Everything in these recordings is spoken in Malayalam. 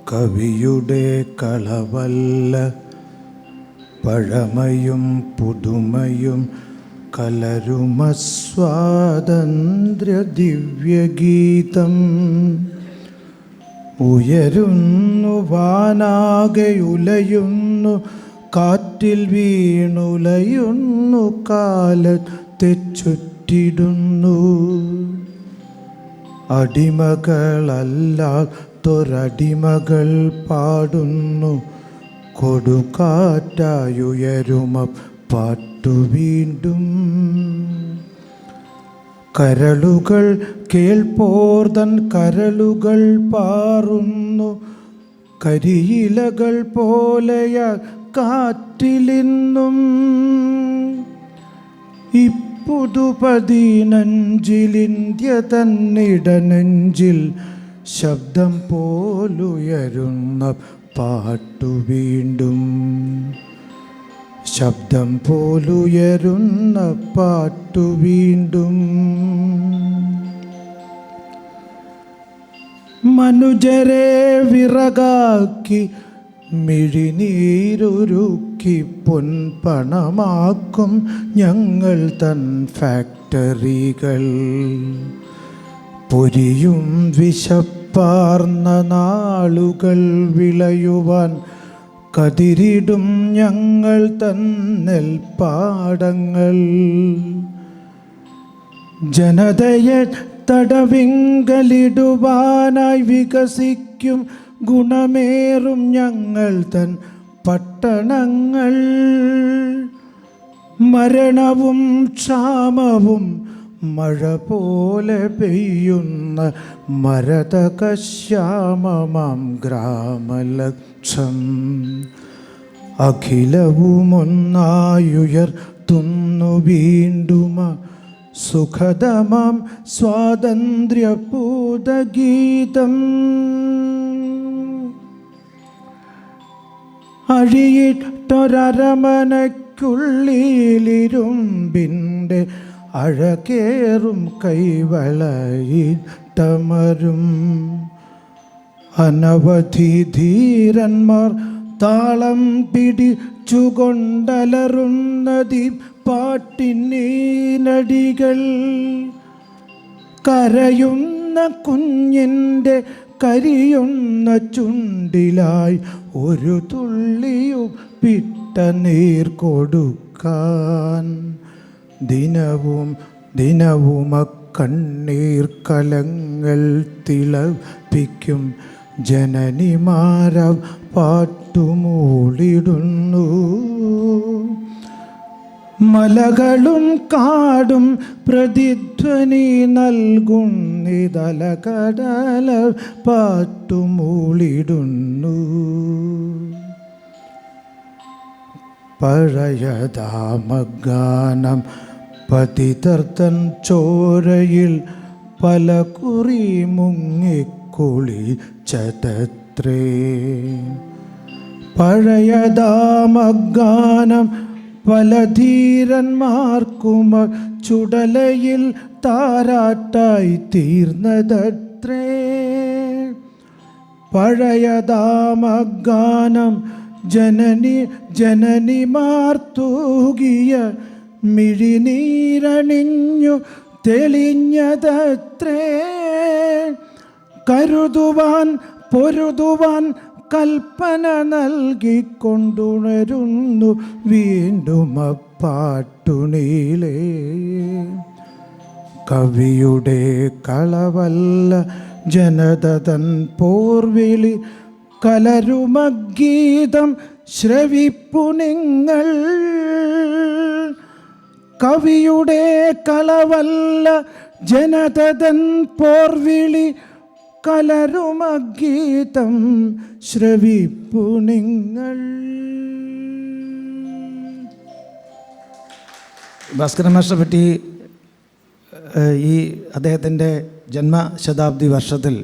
കവിയുടെ കളവല്ല പഴമയും പുതുമയും കലരുമസ്വാതന്ത്ര്യ ദിവ്യഗീതം. ഉയരുന്നു വാനാകെയുലയുന്നു, കാറ്റിൽ വീണുലയുന്നു, കാലത്തെ ചുറ്റിടുന്നു. അടിമകളല്ലാത്തൊരടിമകൾ പാടുന്നു, കൊടുകാറ്റായുയരുമ പാട്ടു വീണ്ടും. കരളുകൾ കേൾപ്പോർതൻ കരളുകൾ പാറുന്നു, കരിയിലകൾ പോലെയ കാറ്റിലിന്നും. പുതു15 തന്നിടനെഞ്ചിൽ ശബ്ദം പോലുയരുന്ന പാട്ടു വീണ്ടും. ശബ്ദം പോലുയരുന്ന പാട്ടു വീണ്ടും. മനുജരെ വിറകാക്കി മിഴിനീരുരുക്കി പൊൻപണമാക്കും ഞങ്ങൾ തൻ ഫാക്ടറികൾ. പൊരിയും വിശപ്പാർന്ന നാളുകൾ വിളയുവാൻ കതിരിടും ഞങ്ങൾ തൻ നെൽപ്പാടങ്ങൾ. ജനതയെ തടവിങ്കലിടുവാനായി വികസിക്കും ഗുണമേറും ഞങ്ങൾ തൻ പട്ടണങ്ങൾ. മരണവും ക്ഷാമവും മഴ പോലെ പെയ്യുന്ന മരതകശ്യാമമാം ഗ്രാമലക്ഷം. അഖിലവുമൊന്നായുയർത്തുന്നു വീണ്ടുമ സുഖദമാം സ്വാതന്ത്ര്യപൂതഗീതം. അഴിയിട്ടൊരരമനയ്ക്കുള്ളിലിരുമ്പിൻ്റെ അഴകേറും കൈവളയിട്ടമരും അനവധി ധീരന്മാർ താളം പിടിച്ചുകൊണ്ടലറുന്നതി പാട്ടിനീനടികൾ. കരയുന്ന കുഞ്ഞിൻ്റെ കരിയുന്ന ചുണ്ടിലായി ഒരു തുള്ളിയുപ്പിട്ട നീർ കൊടുക്കാൻ. ദിനവും കണ്ണീർ കലങ്ങൾ തിളപ്പിക്കും ജനനിമാര പാട്ടുമൂളിടുന്നു. മലകളും കാടും പ്രതിധ്വനി നൽകുന്നിതലകടല പാട്ടുമൂളിടുന്നു. പഴയതാമഗാനം പതിതർത്തൻ ചോരയിൽ പലകുറി മുങ്ങിക്കുളിച്ചതത്രേ. പഴയതാമഗാനം പല ധീരന്മാർക്കും ചുടലയിൽ താരാട്ടായി തീർന്നതത്രേ. പഴയതാമഗാനം ജനനിമാർ തൂകിയ മിഴിനീരണിഞ്ഞു തെളിഞ്ഞതത്രേ. കരുതുവാൻ പൊരുതുവാൻ കൽപ്പന നൽകിക്കൊണ്ടുണരുന്നു വീണ്ടും പാട്ടുനീളേ. കവിയുടെ കളവല്ല ജനത തൻ പോർവിളി, കലരുമഗീതം ശ്രവിപ്പു നിങ്ങൾ. കവിയുടെ കളവല്ല ജനത തൻ പോർവിളി, കലരുമഗീതം ശ്രവിപ്പു നിങ്ങൾ. ഭാസ്കരൻ മാസ്റ്ററെ പറ്റി ഈ അദ്ദേഹത്തിൻ്റെ ജന്മശതാബ്ദി വർഷത്തിൽ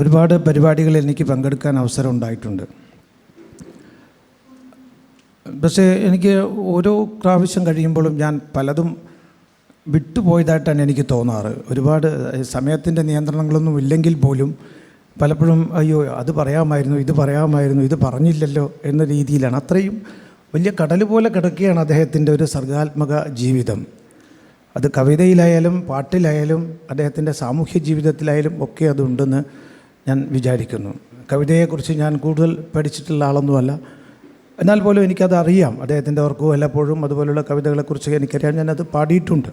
ഒരുപാട് പരിപാടികളിൽ എനിക്ക് പങ്കെടുക്കാൻ അവസരം ഉണ്ടായിട്ടുണ്ട്. പക്ഷേ എനിക്ക് ഓരോ പ്രാവശ്യം കഴിയുമ്പോഴും ഞാൻ പലതും വിട്ടുപോയതായിട്ടാണ് എനിക്ക് തോന്നാറ്. ഒരുപാട് സമയത്തിൻ്റെ നിയന്ത്രണങ്ങളൊന്നും ഇല്ലെങ്കിൽ പോലും പലപ്പോഴും അയ്യോ അത് പറയാമായിരുന്നു, ഇത് പറയാമായിരുന്നു, ഇത് പറഞ്ഞില്ലല്ലോ എന്ന രീതിയിലാണ്. അത്രയും വലിയ കടൽ പോലെ കിടക്കുകയാണ് അദ്ദേഹത്തിൻ്റെ ഒരു സർഗാത്മക ജീവിതം. അത് കവിതയിലായാലും പാട്ടിലായാലും അദ്ദേഹത്തിൻ്റെ സാമൂഹ്യ ജീവിതത്തിലായാലും ഒക്കെ അതുണ്ടെന്ന് ഞാൻ വിചാരിക്കുന്നു. കവിതയെക്കുറിച്ച് ഞാൻ കൂടുതൽ പഠിച്ചിട്ടുള്ള ആളൊന്നുമല്ല, എന്നാൽ പോലും എനിക്കത് അറിയാം. അദ്ദേഹത്തിൻ്റെ ഓർക്കു വല്ലപ്പോഴും അതുപോലുള്ള കവിതകളെക്കുറിച്ച് എനിക്കറിയാം, ഞാനത് പാടിയിട്ടുണ്ട്.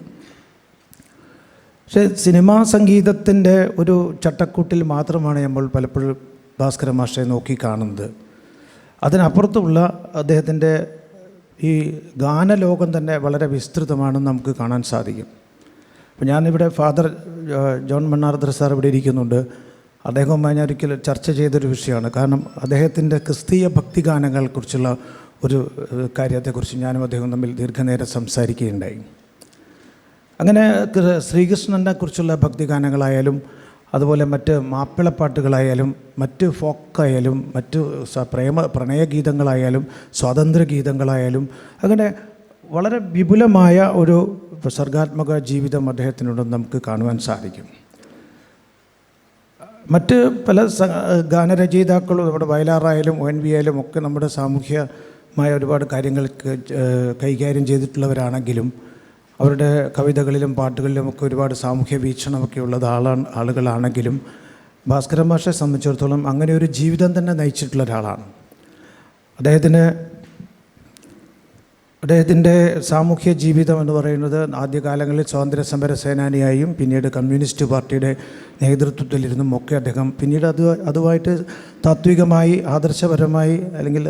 പക്ഷേ സിനിമാ സംഗീതത്തിൻ്റെ ഒരു ചട്ടക്കൂട്ടിൽ മാത്രമാണ് നമ്മൾ പലപ്പോഴും ഭാസ്കര മാഷെ നോക്കി കാണുന്നത്. അതിനപ്പുറത്തുള്ള അദ്ദേഹത്തിൻ്റെ ഈ ഗാനലോകം തന്നെ വളരെ വിസ്തൃതമാണെന്ന് നമുക്ക് കാണാൻ സാധിക്കും. അപ്പോൾ ഞാനിവിടെ ഫാദർ ജോൺ മണ്ണാർദ്ര സാർ ഇവിടെ ഇരിക്കുന്നുണ്ട്. അദ്ദേഹവുമായി ഞാൻ ഒരിക്കൽ ചർച്ച ചെയ്തൊരു വിഷയമാണ്. കാരണം അദ്ദേഹത്തിൻ്റെ ക്രിസ്തീയ ഭക്തിഗാനങ്ങളെക്കുറിച്ചുള്ള ഒരു കാര്യത്തെക്കുറിച്ച് ഞാനും അദ്ദേഹം തമ്മിൽ ദീർഘനേരം സംസാരിക്കുകയുണ്ടായി. അങ്ങനെ ശ്രീകൃഷ്ണനെ കുറിച്ചുള്ള ഭക്തിഗാനങ്ങളായാലും അതുപോലെ മറ്റ് മാപ്പിളപ്പാട്ടുകളായാലും മറ്റ് ഫോക്കായാലും മറ്റ് പ്രണയഗീതങ്ങളായാലും സ്വാതന്ത്ര്യഗീതങ്ങളായാലും അങ്ങനെ വളരെ വിപുലമായ ഒരു സർഗാത്മക ജീവിതം അദ്ദേഹത്തിനുണ്ടെന്ന് നമുക്ക് കാണുവാൻ സാധിക്കും. മറ്റ് പല ഗാനരചയിതാക്കളും നമ്മുടെ വയലാറായാലും ONV ആയാലും ഒക്കെ നമ്മുടെ സാമൂഹ്യമായ ഒരുപാട് കാര്യങ്ങൾ കൈകാര്യം ചെയ്തിട്ടുള്ളവരാണെങ്കിലും അവരുടെ കവിതകളിലും പാട്ടുകളിലുമൊക്കെ ഒരുപാട് സാമൂഹ്യ വീക്ഷണമൊക്കെ ഉള്ളത് ആളുകളാണെങ്കിലും ഭാസ്കര മാഷെ സംബന്ധിച്ചിടത്തോളം അങ്ങനെ ഒരു ജീവിതം തന്നെ നയിച്ചിട്ടുള്ള ഒരാളാണ്. അദ്ദേഹത്തിൻ്റെ സാമൂഹ്യ ജീവിതം എന്ന് പറയുന്നത് ആദ്യകാലങ്ങളിൽ സ്വാതന്ത്ര്യ സമര സേനാനിയായും പിന്നീട് കമ്മ്യൂണിസ്റ്റ് പാർട്ടിയുടെ നേതൃത്വത്തിലിരുന്നും ഒക്കെ അദ്ദേഹം പിന്നീട് അതുമായിട്ട് താത്വികമായി ആദർശപരമായി അല്ലെങ്കിൽ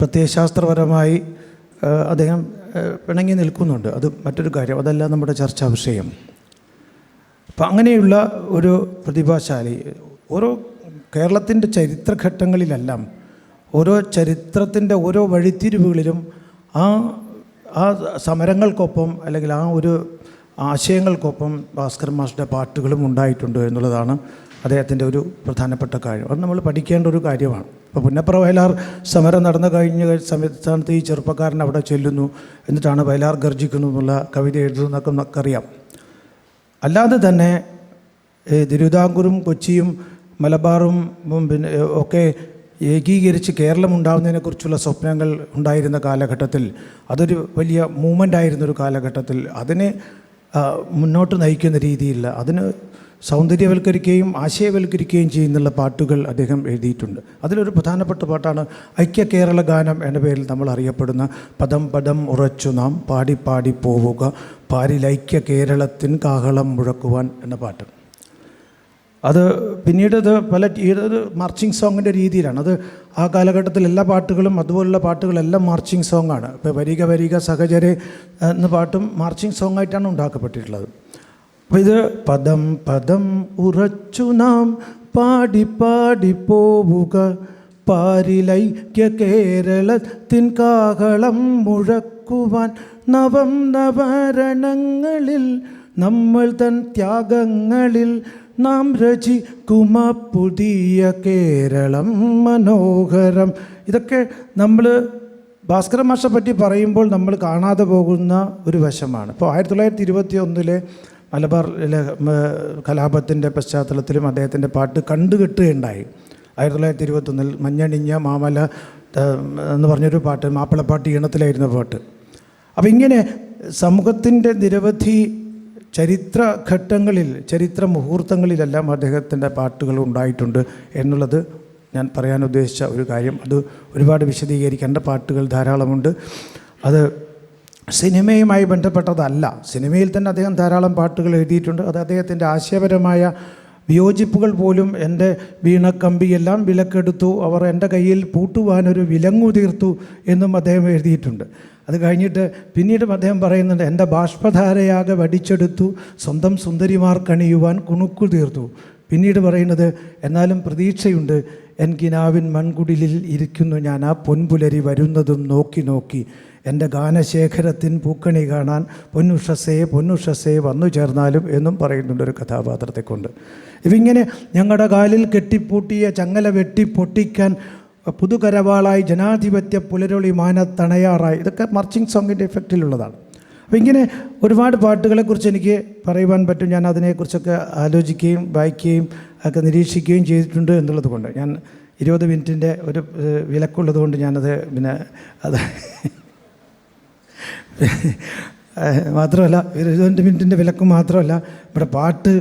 പ്രത്യയശാസ്ത്രപരമായി അദ്ദേഹം പിണങ്ങി നിൽക്കുന്നുണ്ട്. അത് മറ്റൊരു കാര്യം, അതല്ല നമ്മുടെ ചർച്ചാ വിഷയം. അപ്പം അങ്ങനെയുള്ള ഒരു പ്രതിഭാശാലി ഓരോ കേരളത്തിൻ്റെ ചരിത്രഘട്ടങ്ങളിലെല്ലാം ഓരോ ചരിത്രത്തിൻ്റെ ഓരോ വഴിത്തിരിവുകളിലും ആ സമരങ്ങൾക്കൊപ്പം അല്ലെങ്കിൽ ആ ഒരു ആശയങ്ങൾക്കൊപ്പം ഭാസ്കർ മാസ്റ്ററുടെ പാട്ടുകളും ഉണ്ടായിട്ടുണ്ട് എന്നുള്ളതാണ് അദ്ദേഹത്തിൻ്റെ ഒരു പ്രധാനപ്പെട്ട കാര്യം. അത് നമ്മൾ പഠിക്കേണ്ട ഒരു കാര്യമാണ്. ഇപ്പോൾ പുന്നപ്ര വയലാർ സമരം നടന്നു കഴിഞ്ഞ സമയത്ത് ഈ ചെറുപ്പക്കാരൻ അവിടെ ചെല്ലുന്നു, എന്നിട്ടാണ് വയലാർ ഗർജിക്കുന്നു എന്നുള്ള കവിത എഴുതുന്നതൊക്കെ നമുക്കറിയാം. അല്ലാതെ തന്നെ തിരുവിതാംകൂറും കൊച്ചിയും മലബാറും പിന്നെ ഒക്കെ ഏകീകരിച്ച് കേരളം ഉണ്ടാകുന്നതിനെക്കുറിച്ചുള്ള സ്വപ്നങ്ങൾ ഉണ്ടായിരുന്ന കാലഘട്ടത്തിൽ, അതൊരു വലിയ മൂവ്മെൻ്റ് ആയിരുന്നൊരു കാലഘട്ടത്തിൽ അതിനെ മുന്നോട്ട് നയിക്കുന്ന രീതിയിൽ അതിന് സൗന്ദര്യവൽക്കരിക്കുകയും ആശയവൽക്കരിക്കുകയും ചെയ്യുന്നുള്ള പാട്ടുകൾ അദ്ദേഹം എഴുതിയിട്ടുണ്ട്. അതിലൊരു പ്രധാനപ്പെട്ട പാട്ടാണ് ഐക്യ കേരള ഗാനം എന്ന പേരിൽ നമ്മൾ അറിയപ്പെടുന്ന പദം പദം ഉറച്ചു നാം പാടി പാടി പോവുക പാരിലൈക്യ കേരളത്തിൻ കാഹളം മുഴക്കുവാൻ എന്ന പാട്ട്. അത് പിന്നീട് ഇത് മാർച്ചിങ് സോങ്ങിൻ്റെ രീതിയിലാണ്. അത് ആ കാലഘട്ടത്തിൽ എല്ലാ പാട്ടുകളും അതുപോലുള്ള പാട്ടുകളെല്ലാം മാർച്ചിങ് സോങ്ങാണ്. ഇപ്പോൾ വരിക വരിക സഹചരെ എന്ന പാട്ടും മാർച്ചിങ് സോങ്ങായിട്ടാണ് ഉണ്ടാക്കപ്പെട്ടിട്ടുള്ളത്. അപ്പോൾ ഇത് പദം പദം ഉറച്ചു നാം പാടി പാടി പോവുക പാരിലൈക്യ കേരളത്തിൻ കാഹളം മുഴക്കുവാൻ നവം നവരണങ്ങളിൽ നമ്മൾ തൻ ത്യാഗങ്ങളിൽ നാം രചിക്കുമ പുതിയ കേരളം മനോഹരം. ഇതൊക്കെ നമ്മൾ ഭാസ്കര മാഷെ പറ്റി പറയുമ്പോൾ നമ്മൾ കാണാതെ പോകുന്ന ഒരു വശമാണ്. ഇപ്പോൾ 1921 മലബാർ കലാപത്തിൻ്റെ പശ്ചാത്തലത്തിലും അദ്ദേഹത്തിൻ്റെ പാട്ട് കണ്ടുകെട്ടുകയുണ്ടായി. 1921 മഞ്ഞണിഞ്ഞ മാമല എന്ന് പറഞ്ഞൊരു പാട്ട്, മാപ്പിളപ്പാട്ട് ഈണത്തിലായിരുന്ന പാട്ട്. അപ്പം ഇങ്ങനെ സമൂഹത്തിൻ്റെ നിരവധി ചരിത്രഘട്ടങ്ങളിൽ ചരിത്ര മുഹൂർത്തങ്ങളിലെല്ലാം അദ്ദേഹത്തിൻ്റെ പാട്ടുകൾ ഉണ്ടായിട്ടുണ്ട് എന്നുള്ളത് ഞാൻ പറയാൻ ഉദ്ദേശിച്ച ഒരു കാര്യം. അത് ഒരുപാട് വിശദീകരിക്കേണ്ട പാട്ടുകൾ ധാരാളമുണ്ട്. അത് സിനിമയുമായി ബന്ധപ്പെട്ടതല്ല. സിനിമയിൽ തന്നെ അദ്ദേഹം ധാരാളം പാട്ടുകൾ എഴുതിയിട്ടുണ്ട്. അത് അദ്ദേഹത്തിൻ്റെ ആശയപരമായ വിയോജിപ്പുകൾ പോലും എൻ്റെ വീണക്കമ്പിയെല്ലാം വിലക്കെടുത്തു, അവർ എൻ്റെ കയ്യിൽ പൂട്ടുവാനൊരു വിലങ്ങു തീർത്തു എന്നും അദ്ദേഹം എഴുതിയിട്ടുണ്ട്. അത് കഴിഞ്ഞിട്ട് പിന്നീടും അദ്ദേഹം പറയുന്നുണ്ട്, എൻ്റെ ബാഷ്പധാരയാകെ വടിച്ചെടുത്തു സ്വന്തം സുന്ദരിമാർക്കണിയുവാൻ കുണുക്കു തീർത്തു. പിന്നീട് പറയുന്നത്, എന്നാലും പ്രതീക്ഷയുണ്ട്, എൻ കിനാവിൻ മൺകുടിലിൽ ഇരിക്കുന്നു ഞാൻ ആ പൊൻപുലരി വരുന്നതും നോക്കി നോക്കി എൻ്റെ ഗാനശേഖരത്തിൻ പൂക്കണി കാണാൻ പൊന്നുഷസേ വന്നു ചേർന്നാലും എന്നും പറയുന്നുണ്ട് ഒരു കഥാപാത്രത്തെ കൊണ്ട്. ഇവിങ്ങനെ ഞങ്ങളുടെ കാലിൽ കെട്ടിപ്പൂട്ടിയ ചങ്ങല വെട്ടി പൊട്ടിക്കാൻ പുതുകരവാളായി ജനാധിപത്യ പുലരൊളി മാനത്തണയാറായി. ഇതൊക്കെ മാർച്ചിങ് സോങ്ങിൻ്റെ എഫക്റ്റിലുള്ളതാണ്. അപ്പോൾ ഇങ്ങനെ ഒരുപാട് പാട്ടുകളെക്കുറിച്ച് എനിക്ക് പറയുവാൻ പറ്റും. ഞാൻ അതിനെക്കുറിച്ചൊക്കെ ആലോചിക്കുകയും വായിക്കുകയും ഒക്കെ നിരീക്ഷിക്കുകയും ചെയ്തിട്ടുണ്ട് എന്നുള്ളത് കൊണ്ട് ഞാൻ 20 മിനിറ്റിൻ്റെ ഒരു വിലക്കുള്ളത് കൊണ്ട് ഞാനത് പിന്നെ അത് മാത്രമല്ല 20 മിനിറ്റിൻ്റെ വിലക്ക് മാത്രമല്ല, ഇവിടെ പാട്ട്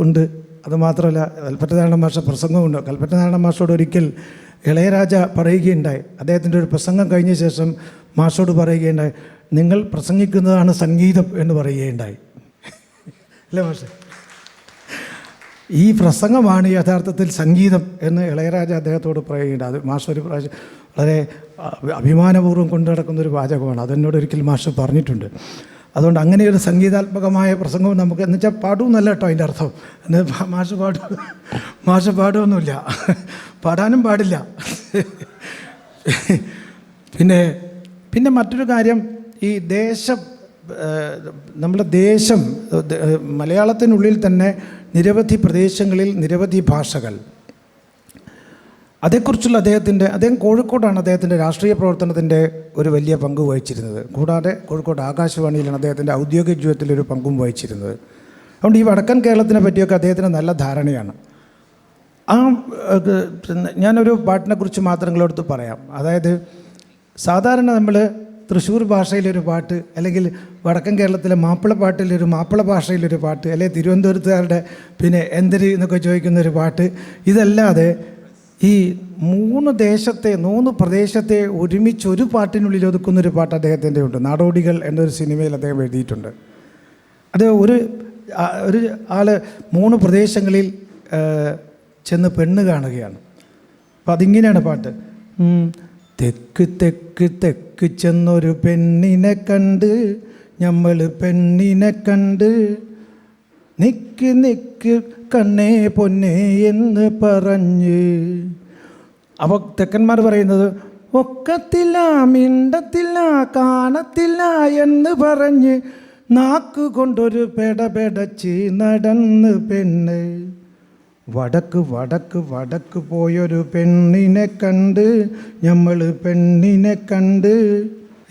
ഉണ്ട്. അതുമാത്രമല്ല, കൽപ്പറ്റനാരായണ മാഷ പ്രസംഗമുണ്ട്. കൽപ്പറ്റനാരായണ മാഷോട് ഒരിക്കൽ ഇളയരാജ പറയുകയുണ്ടായി, അദ്ദേഹത്തിൻ്റെ ഒരു പ്രസംഗം കഴിഞ്ഞ ശേഷം മാഷോട് പറയുകയുണ്ടായി, നിങ്ങൾ പ്രസംഗിക്കുന്നതാണ് സംഗീതം എന്ന് പറയുകയുണ്ടായി. അല്ലേ മാഷെ? ഈ പ്രസംഗമാണ് യഥാർത്ഥത്തിൽ സംഗീതം എന്ന് ഇളയരാജ അദ്ദേഹത്തോട് പറയുകയുണ്ട്. അത് മാഷ് ഒരു പ്രാവശ്യം വളരെ അഭിമാനപൂർവ്വം കൊണ്ടു നടക്കുന്നൊരു വാചകമാണ്. അതെന്നോട് ഒരിക്കൽ മാഷ് പറഞ്ഞിട്ടുണ്ട്. അതുകൊണ്ട് അങ്ങനെയൊരു സംഗീതാത്മകമായ പ്രസംഗവും നമുക്ക് എന്ന് വെച്ചാൽ പാടുമെന്നല്ല കേട്ടോ അതിൻ്റെ അർത്ഥം. എന്ന് മാഷ് പാടുമൊന്നുമില്ല, പാടാനും പാടില്ല. പിന്നെ മറ്റൊരു കാര്യം, ഈ നമ്മുടെ ദേശം മലയാളത്തിനുള്ളിൽ തന്നെ നിരവധി പ്രദേശങ്ങളിൽ നിരവധി ഭാഷകൾ. അതേക്കുറിച്ചുള്ള അദ്ദേഹം കോഴിക്കോടാണ് അദ്ദേഹത്തിൻ്റെ രാഷ്ട്രീയ പ്രവർത്തനത്തിൻ്റെ ഒരു വലിയ പങ്ക് വഹിച്ചിരുന്നത്. കൂടാതെ കോഴിക്കോട് ആകാശവാണിയിലാണ് അദ്ദേഹത്തിൻ്റെ ഔദ്യോഗിക ജീവിതത്തിലൊരു പങ്കും വഹിച്ചിരുന്നത്. അതുകൊണ്ട് ഈ വടക്കൻ കേരളത്തിനെ പറ്റിയൊക്കെ അദ്ദേഹത്തിന് നല്ല ധാരണയാണ്. ഞാനൊരു പാട്ടിനെക്കുറിച്ച് മാത്രം നിങ്ങളടുത്ത് പറയാം. അതായത് സാധാരണ നമ്മൾ തൃശ്ശൂർ ഭാഷയിലൊരു പാട്ട്, അല്ലെങ്കിൽ വടക്കൻ കേരളത്തിലെ മാപ്പിളപ്പാട്ടിലൊരു മാപ്പിള ഭാഷയിലൊരു പാട്ട്, അല്ലെങ്കിൽ തിരുവനന്തപുരത്തുകാരുടെ പിന്നെ എന്തര് എന്നൊക്കെ ചോദിക്കുന്നൊരു പാട്ട്, ഇതല്ലാതെ ഈ 3 പ്രദേശത്തെ ഒരുമിച്ച് ഒരു പാട്ടിനുള്ളിൽ ഒതുക്കുന്നൊരു പാട്ട് അദ്ദേഹത്തിൻ്റെ ഉണ്ട്. നാടോടികൾ എന്നൊരു സിനിമയിൽ അദ്ദേഹം എഴുതിയിട്ടുണ്ട്. അത് ഒരു ആൾ 3 പ്രദേശങ്ങളിൽ ചെന്ന് പെണ്ണ് കാണുകയാണ്. അപ്പം അതിങ്ങനെയാണ് പാട്ട്. തെക്ക് തെക്ക് തെക്ക് ചെന്നൊരു പെണ്ണിനെ കണ്ട്, നമ്മൾ പെണ്ണിനെ കണ്ട്, നിക്ക് നിക്ക് കണ്ണേ പൊന്നേ എന്ന് പറഞ്ഞ്. അപ്പോൾ തെക്കന്മാർ പറയുന്നത് ഒക്കത്തില്ല, മിണ്ടത്തില്ല, കാണത്തില്ല എന്ന് പറഞ്ഞ് നാക്ക് കൊണ്ടൊരു പെടപെടച്ച് നടന്ന് പെണ്ണ്. വടക്ക് വടക്ക് വടക്ക് പോയൊരു പെണ്ണിനെ കണ്ട്, നമ്മൾ പെണ്ണിനെ കണ്ട്,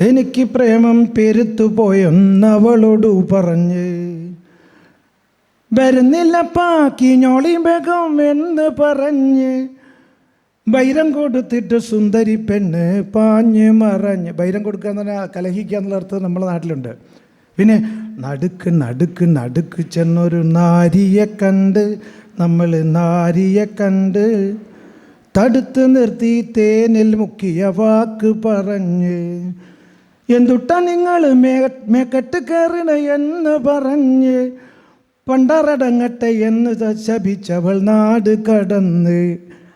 എനിക്ക് പ്രേമം പെരുത്തു പോയെന്നവളോട് പറഞ്ഞ്, വരുന്നില്ല പാക്കി ഞോളി ബേഗം എന്ന് പറഞ്ഞ്, ബൈരം കൊടുത്തിട്ട് സുന്ദരി പെണ്ണ് പാഞ്ഞ് മറഞ്ഞ്. ബൈരം കൊടുക്കുക എന്ന് പറഞ്ഞാൽ കലഹിക്കുക എന്നുള്ള അർത്ഥം നമ്മുടെ നാട്ടിലുണ്ട്. പിന്നെ നടുക്ക് നടുക്ക് നടുക്ക് ചെന്നൊരു നാരിയെ കണ്ട്, നമ്മൾ നാരിയെ കണ്ട്, തടുത്ത് നിർത്തി തേനിൽ മുക്കിയ വാക്ക് പറഞ്ഞ്, എന്തുട്ടാ നിങ്ങൾ മേക്കെട്ട് കയറണ എന്ന് പറഞ്ഞ്, പണ്ടറടങ്ങട്ടെ എന്ന് ശപിച്ചവൾ നാട് കടന്ന്.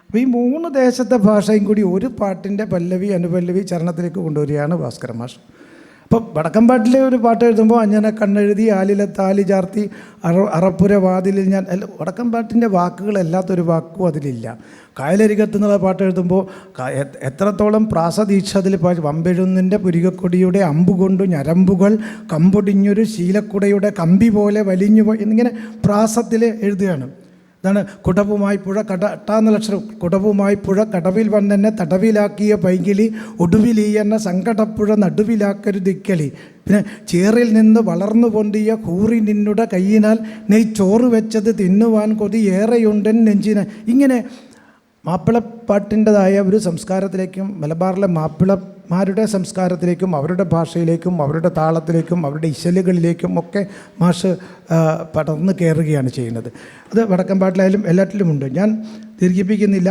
അപ്പോൾ ഈ 3 ദേശത്തെ ഭാഷയും കൂടി ഒരു പാട്ടിൻ്റെ പല്ലവി അനുപല്ലവി ചരണത്തിലേക്ക് കൊണ്ടുവരികയാണ് ഭാസ്കരൻ മാഷ്. അപ്പോൾ വടക്കൻ പാട്ടിലെ ഒരു പാട്ട് എഴുതുമ്പോൾ അഞ്ഞനെ കണ്ണെഴുതി ആലിലെ താലി ചാർത്തി അറപ്പുര വാതിലിൽ ഞാൻ, വടക്കൻ പാട്ടിൻ്റെ വാക്കുകളല്ലാത്തൊരു വാക്കും അതിലില്ല. കായലരികത്ത് എന്നുള്ള പാട്ട് എഴുതുമ്പോൾ എത്രത്തോളം പ്രാസദീക്ഷ അതിൽ വമ്പെഴുന്നിൻ്റെ പുരികക്കൊടിയുടെ അമ്പുകൊണ്ടു ഞരമ്പുകൾ കമ്പൊടിഞ്ഞൊരു ശീലക്കുടയുടെ കമ്പി പോലെ വലിഞ്ഞു പോയി എന്നിങ്ങനെ പ്രാസത്തിൽ എഴുതുകയാണ്. ഇതാണ് കുടവുമായി പുഴ എട്ടാന്നുള്ള അക്ഷരം. കുടവുമായി പുഴ കടവിൽ വന്നെന്നെ തടവിലാക്കിയ പൈകിളി, ഒടുവിൽ ഈ എന്നെ സങ്കടപ്പുഴ നടുവിലാക്കരുതിക്കളി. പിന്നെ ചേറിൽ നിന്ന് വളർന്നു പൊന്തിയ കൂറി നിന്നുടെ കയ്യിനാൽ നെയ് ചോറ് വെച്ചത് തിന്നുവാൻ കൊതി ഏറെയുണ്ടൻ നെഞ്ചിന്. ഇങ്ങനെ മാപ്പിളപ്പാട്ടിൻ്റെതായ ഒരു സംസ്കാരത്തിലേക്കും മലബാറിലെ മാപ്പിളമാരുടെ സംസ്കാരത്തിലേക്കും അവരുടെ ഭാഷയിലേക്കും അവരുടെ താളത്തിലേക്കും അവരുടെ ഇശലുകളിലേക്കും ഒക്കെ മാഷ് പടർന്ന് കയറുകയാണ് ചെയ്യുന്നത്. അത് വടക്കൻ പാട്ടിലായാലും എല്ലാറ്റിലുമുണ്ട്. ഞാൻ ദീർഘിപ്പിക്കുന്നില്ല.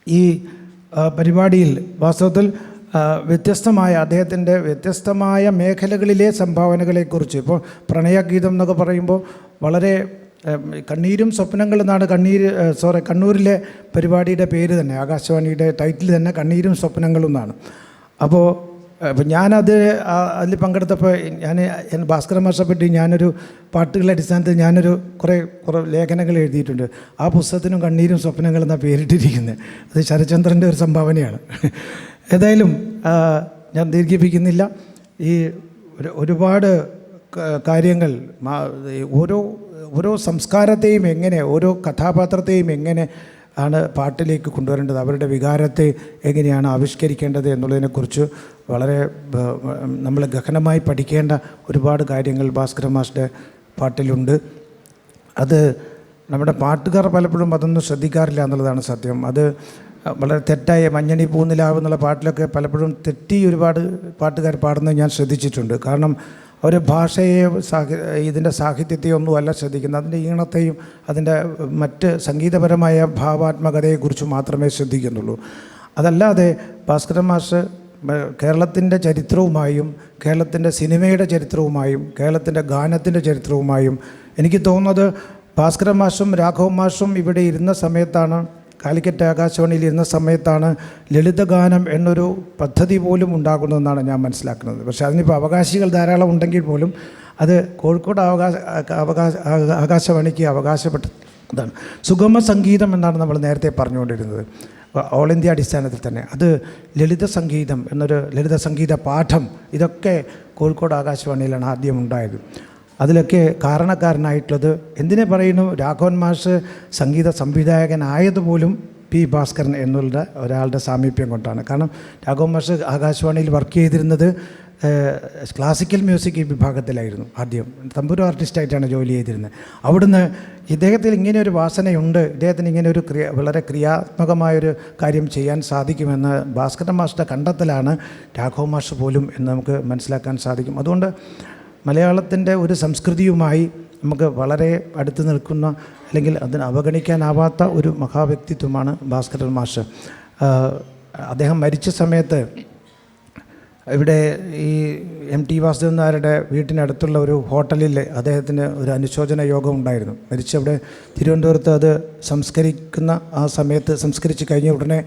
ഈ പരിപാടിയിൽ വാസ്തവത്തിൽ വ്യത്യസ്തമായ അദ്ദേഹത്തിൻ്റെ വ്യത്യസ്തമായ മേഖലകളിലെ സംഭാവനകളെക്കുറിച്ച്, ഇപ്പോൾ പ്രണയഗീതം എന്നൊക്കെ പറയുമ്പോൾ വളരെ കണ്ണീരും സ്വപ്നങ്ങൾ എന്നാണ് കണ്ണൂരിലെ പരിപാടിയുടെ പേര് തന്നെ, ആകാശവാണിയുടെ ടൈറ്റിൽ തന്നെ കണ്ണീരും സ്വപ്നങ്ങളും എന്നാണ്. അപ്പോൾ അതിൽ പങ്കെടുത്തപ്പോൾ ഞാൻ ഭാസ്കരൻ മാഷെ പറ്റി ഞാനൊരു പാട്ടുകളുടെ അടിസ്ഥാനത്തിൽ ഞാനൊരു കുറേ ലേഖനങ്ങൾ എഴുതിയിട്ടുണ്ട്. ആ പുസ്തകത്തിനും കണ്ണീരും സ്വപ്നങ്ങൾ എന്നാണ് പേരിട്ടിരിക്കുന്നത്. അത് ശരചന്ദ്രൻ്റെ ഒരു സംഭാവനയാണ്. ഏതായാലും ഞാൻ ദീർഘിപ്പിക്കുന്നില്ല. ഈ ഒരുപാട് കാര്യങ്ങൾ ഓരോ സംസ്കാരത്തെയും എങ്ങനെ, ഓരോ കഥാപാത്രത്തെയും എങ്ങനെ ആണ് പാട്ടിലേക്ക് കൊണ്ടുവരേണ്ടത്, അവരുടെ വികാരത്തെ എങ്ങനെയാണ് ആവിഷ്കരിക്കേണ്ടത് എന്നുള്ളതിനെക്കുറിച്ച് വളരെ നമ്മൾ ഗഹനമായി പഠിക്കേണ്ട ഒരുപാട് കാര്യങ്ങൾ ഭാസ്കരൻ മാസ്റ്ററുടെ പാട്ടിലുണ്ട്. അത് നമ്മുടെ പാട്ടുകാർ പലപ്പോഴും അതൊന്നും ശ്രദ്ധിക്കാറില്ല എന്നുള്ളതാണ് സത്യം. അത് വളരെ തെറ്റായ മഞ്ഞണി പൂനിലാവ് എന്നുള്ള പാട്ടിലൊക്കെ പലപ്പോഴും തെറ്റി ഒരുപാട് പാട്ടുകാർ പാടുന്നത് ഞാൻ ശ്രദ്ധിച്ചിട്ടുണ്ട്. കാരണം അവർ ഭാഷയെ ഇതിൻ്റെ സാഹിത്യത്തെയും ഒന്നുമല്ല ശ്രദ്ധിക്കുന്നത്, അതിൻ്റെ ഈണത്തെയും അതിൻ്റെ മറ്റ് സംഗീതപരമായ ഭാവാത്മകതയെക്കുറിച്ച് മാത്രമേ ശ്രദ്ധിക്കുന്നുള്ളൂ. അതല്ലാതെ ഭാസ്കരൻ മാഷ് കേരളത്തിൻ്റെ ചരിത്രവുമായും കേരളത്തിൻ്റെ സിനിമയുടെ ചരിത്രവുമായും കേരളത്തിൻ്റെ ഗാനത്തിൻ്റെ ചരിത്രവുമായും എനിക്ക് തോന്നുന്നത് ഭാസ്കരൻ മാഷും രാഘവൻ മാഷും ഇവിടെ ഇരുന്ന സമയത്താണ്, കാലിക്കറ്റ് ആകാശവാണിയിൽ ഇരുന്ന സമയത്താണ് ലളിതഗാനം എന്നൊരു പദ്ധതി പോലും ഉണ്ടാകുന്നതെന്നാണ് ഞാൻ മനസ്സിലാക്കുന്നത്. പക്ഷേ അതിനിപ്പോൾ അവകാശികൾ ധാരാളം ഉണ്ടെങ്കിൽ പോലും അത് കോഴിക്കോട് ആകാശവാണിക്ക് അവകാശപ്പെട്ടതാണ്. സുഗമ സംഗീതം എന്നാണ് നമ്മൾ നേരത്തെ പറഞ്ഞുകൊണ്ടിരുന്നത്, ഓൾ ഇന്ത്യ അടിസ്ഥാനത്തിൽ തന്നെ. അത് ലളിത സംഗീതം എന്നൊരു ലളിത സംഗീത പാഠം ഇതൊക്കെ കോഴിക്കോട് ആകാശവാണിയിലാണ് ആദ്യം ഉണ്ടായത്. അതിലൊക്കെ കാരണക്കാരനായിട്ടുള്ളത് എന്തിനെ പറയുന്നു, രാഘവൻ മാഷ് സംഗീത സംവിധായകനായതുപോലും പി ഭാസ്കരൻ എന്നുള്ള ഒരാളുടെ സാമീപ്യം കൊണ്ടാണ്. കാരണം രാഘവൻ മാഷ് ആകാശവാണിയിൽ വർക്ക് ചെയ്തിരുന്നത് ക്ലാസിക്കൽ മ്യൂസിക് വിഭാഗത്തിലായിരുന്നു. ആദ്യം തമ്പുരു ആർട്ടിസ്റ്റായിട്ടാണ് ജോലി ചെയ്തിരുന്നത്. അവിടുന്ന് ഇദ്ദേഹത്തിൽ ഇങ്ങനെയൊരു വാസനയുണ്ട്, ഇദ്ദേഹത്തിന് ഇങ്ങനെയൊരു വളരെ ക്രിയാത്മകമായൊരു കാര്യം ചെയ്യാൻ സാധിക്കുമെന്ന് ഭാസ്കരൻ മാഷിൻ്റെ കണ്ടെത്തലാണ് രാഘവൻ മാഷ് പോലും എന്ന് നമുക്ക് മനസ്സിലാക്കാൻ സാധിക്കും. അതുകൊണ്ട് മലയാളത്തിൻ്റെ ഒരു സംസ്കൃതിയുമായി നമുക്ക് വളരെ അടുത്ത് നിൽക്കുന്ന അല്ലെങ്കിൽ അതിന് അവഗണിക്കാനാവാത്ത ഒരു മഹാവ്യക്തിത്വമാണ് ഭാസ്കരൻ മാഷ്. അദ്ദേഹം മരിച്ച സമയത്ത് ഇവിടെ ഈ MT വാസുദേവൻ നായരുടെ വീട്ടിനടുത്തുള്ള ഒരു ഹോട്ടലിൽ അദ്ദേഹത്തിന് ഒരു അനുശോചന യോഗം ഉണ്ടായിരുന്നു. മരിച്ചവിടെ തിരുവനന്തപുരത്ത് അത് സംസ്കരിക്കുന്ന ആ സമയത്ത് സംസ്കരിച്ച് കഴിഞ്ഞ ഉടനെ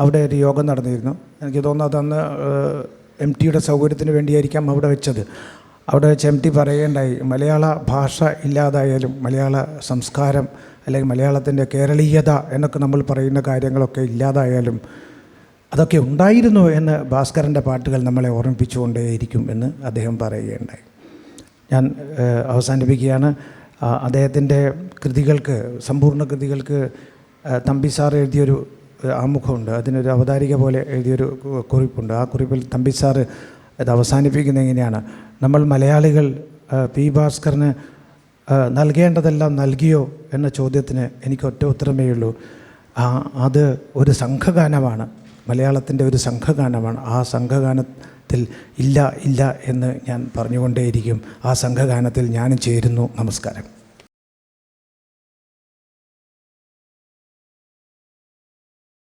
അവിടെ ഒരു യോഗം നടന്നിരുന്നു. എനിക്ക് തോന്നുന്നു അതന്ന് MTയുടെ സൗകര്യത്തിന് വേണ്ടിയായിരിക്കാം അവിടെ വെച്ചത്. അവിടെ വെച്ച് MT പറയുകയുണ്ടായി, മലയാള ഭാഷ ഇല്ലാതായാലും മലയാള സംസ്കാരം അല്ലെങ്കിൽ മലയാളത്തിൻ്റെ കേരളീയത എന്നൊക്കെ നമ്മൾ പറയുന്ന കാര്യങ്ങളൊക്കെ ഇല്ലാതായാലും അതൊക്കെ ഉണ്ടായിരുന്നു എന്ന് ഭാസ്കരൻ്റെ പാട്ടുകൾ നമ്മളെ ഓർമ്മിപ്പിച്ചുകൊണ്ടേയിരിക്കും എന്ന് അദ്ദേഹം പറയുകയുണ്ടായി. ഞാൻ അവസാനിപ്പിക്കുകയാണ്. അദ്ദേഹത്തിൻ്റെ കൃതികൾക്ക്, സമ്പൂർണ്ണ കൃതികൾക്ക് തമ്പി സാർ എഴുതിയൊരു ആമുഖമുണ്ട്, അതിനൊരു അവതാരിക പോലെ എഴുതിയൊരു കുറിപ്പുണ്ട്. ആ കുറിപ്പിൽ തമ്പി സാർ ഇത് അവസാനിപ്പിക്കുന്നത് എങ്ങനെയാണ്, നമ്മൾ മലയാളികൾ പി ഭാസ്കറിന് നൽകേണ്ടതെല്ലാം നൽകിയോ എന്ന ചോദ്യത്തിന് എനിക്ക് ഒറ്റ ഉത്തരമേ ഉള്ളൂ, അത് ഒരു സംഘഗാനമാണ്, മലയാളത്തിൻ്റെ ഒരു സംഘഗാനമാണ്. ആ സംഘഗാനത്തിൽ ഇല്ല എന്ന് ഞാൻ പറഞ്ഞുകൊണ്ടേയിരിക്കും. ആ സംഘഗാനത്തിൽ ഞാനും ചേരുന്നു. നമസ്കാരം.